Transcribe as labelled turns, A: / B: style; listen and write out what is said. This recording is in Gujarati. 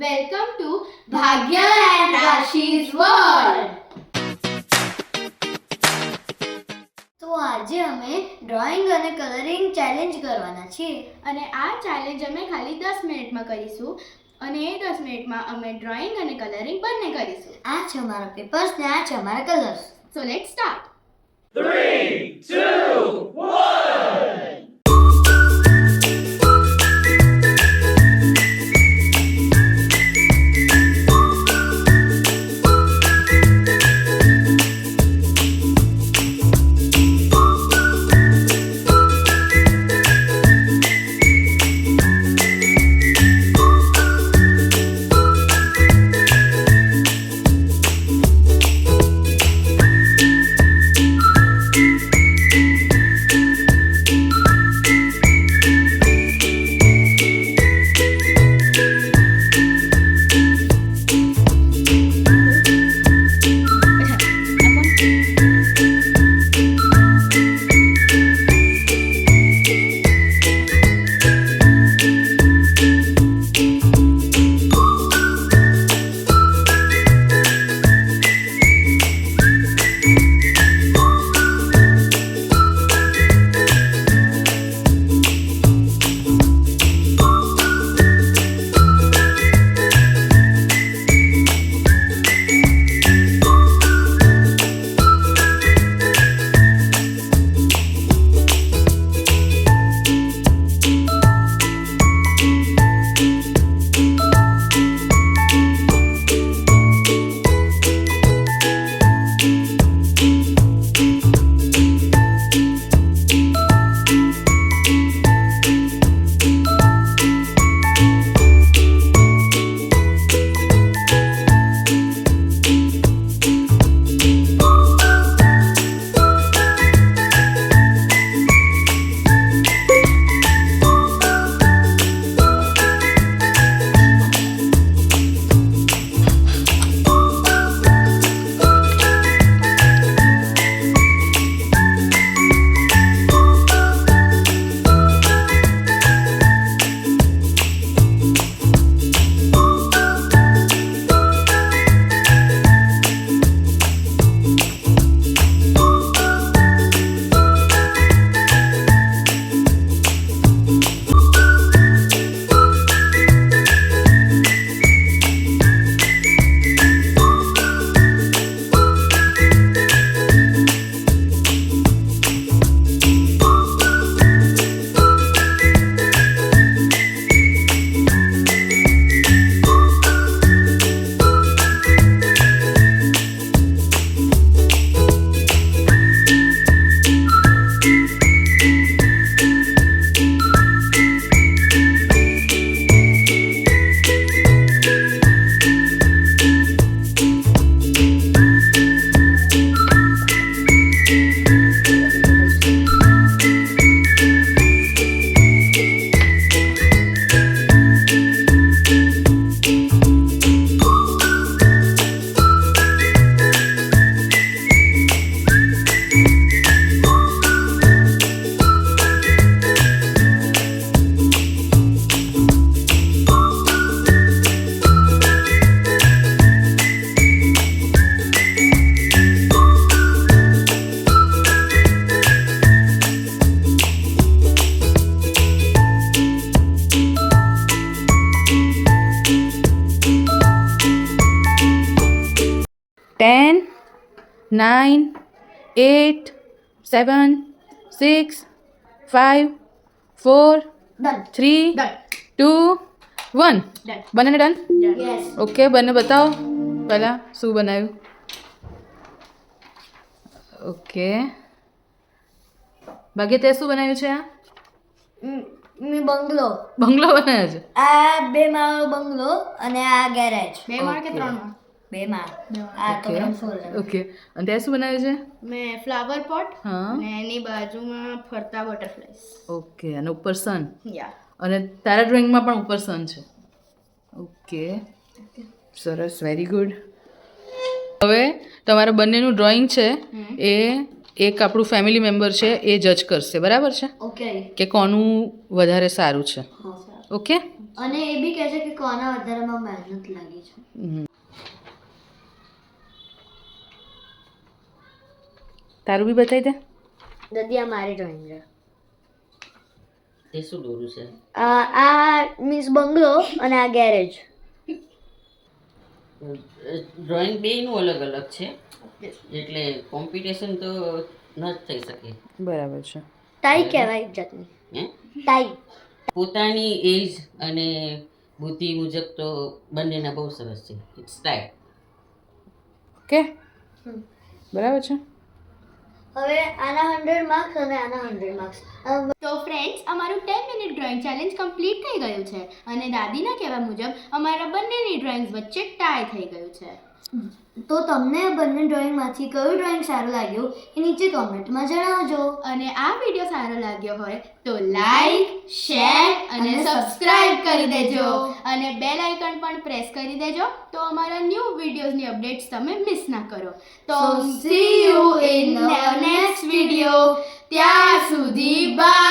A: Welcome to Bhagya and Rashi's World.
B: તો આજે અમે ડ્રોઈંગ અને કલરિંગ ચેલેન્જ કરવાના છીએ
A: અને આ ચેલેન્જ અમે ખાલી 10 મિનિટમાં કરીશું અને એ 10 મિનિટમાં અમે ડ્રોઈંગ અને કલરિંગ બંને કરીશું.
B: આ છે અમારા પેપર્સ ને આ છે અમારા colours.
A: So let's start.
C: 3, 2, 1.
D: Ten, 9, 8, 7, 6, 5, 4,
B: done
D: 3,
A: Done.
D: 2, 1.
A: Done.
D: બંનેને ડન?
B: યસ.
D: ઓકે, બંને બતાવો પહેલાં શું બનાવ્યું. ઓકે, ભાગ્ય તે શું બનાવ્યું છે? આ
B: મેં બંગલો,
D: બંગલો બનાવ્યો છે.
B: આ 2 માળનો બંગલો અને આ ગેરેજ.
A: 2 માળ કે 3 માળ?
B: 2 માળ. આ તો
D: ઓકે
B: ગ્રાઉન્ડ ફ્લોર.
D: ઓકે, અને તે શું બનાવ્યું છે?
A: મેં ફ્લાવર પોટ
D: હા.
A: અને એની બાજુમાં ફરતા બટરફ્લાઈઝ.
D: ઓકે, અને ઉપર સન.
A: યા.
D: અને તારા ડ્રોઈંગમાં પણ ઉપર સન છે. ઓકે, સરસ, વેરી ગુડ. હવે તમારા બંનેનું ડ્રોઈંગ છે એ એક આપણું ફેમિલી મેમ્બર છે એ જજ કરશે, બરાબર છે?
B: ઓકે.
D: કે કોનું વધારે સારું છે.
B: હા સર.
D: ઓકે
B: અને એ બી કહે છે કે કોના વધારેમાં મહેનત લાગી છે.
D: તારું બી બતાવી દે.
B: દાદી આ મારી ડ્રોઈંગ છે.
E: તે શું દોરું છે?
B: આ મીન્સ બંગલો અને આ ગેરેજ.
E: ડ્રોઈંગ બેયનું અલગ અલગ છે એટલે કોમ્પિટિશન તો ન જ થઈ શકે.
D: બરાબર છે.
B: ટાઈ કહેવાય એક જાતની.
E: હે
B: ટાઈ.
E: પોતાની એજ અને બુદ્ધિ મુજબ તો બંનેના બહુ સરસ છે. It's type.
D: ઓકે બરાબર છે.
B: હવે આના 100 માર્ક્સ અને આના 100 માર્ક્સ.
A: તો ફ્રેન્ડ્સ અમારું 10 મિનિટ ડ્રોઈંગ ચેલેન્જ કમ્પ્લીટ થઈ ગયું છે અને દાદીના કહેવા મુજબ અમારા બંનેની ડ્રોઈંગ્સ વચ્ચે ટાઈ થઈ ગયું છે.
B: તો તમને આ બંને ડ્રોઈંગમાંથી કયું ડ્રોઈંગ સારું લાગ્યું એ નીચે કોમેન્ટમાં જણાવજો.
A: અને આ વિડીયો સારો લાગ્યો હોય તો લાઈક શેર અને સબસ્ક્રાઇબ કરી દેજો અને બેલ આઇકન પણ પ્રેસ કરી દેજો તો અમારા ન્યૂ વિડીયોઝની અપડેટ્સ તમે મિસ ના કરો. તો C you in next video. ત્યાં સુધી બાય.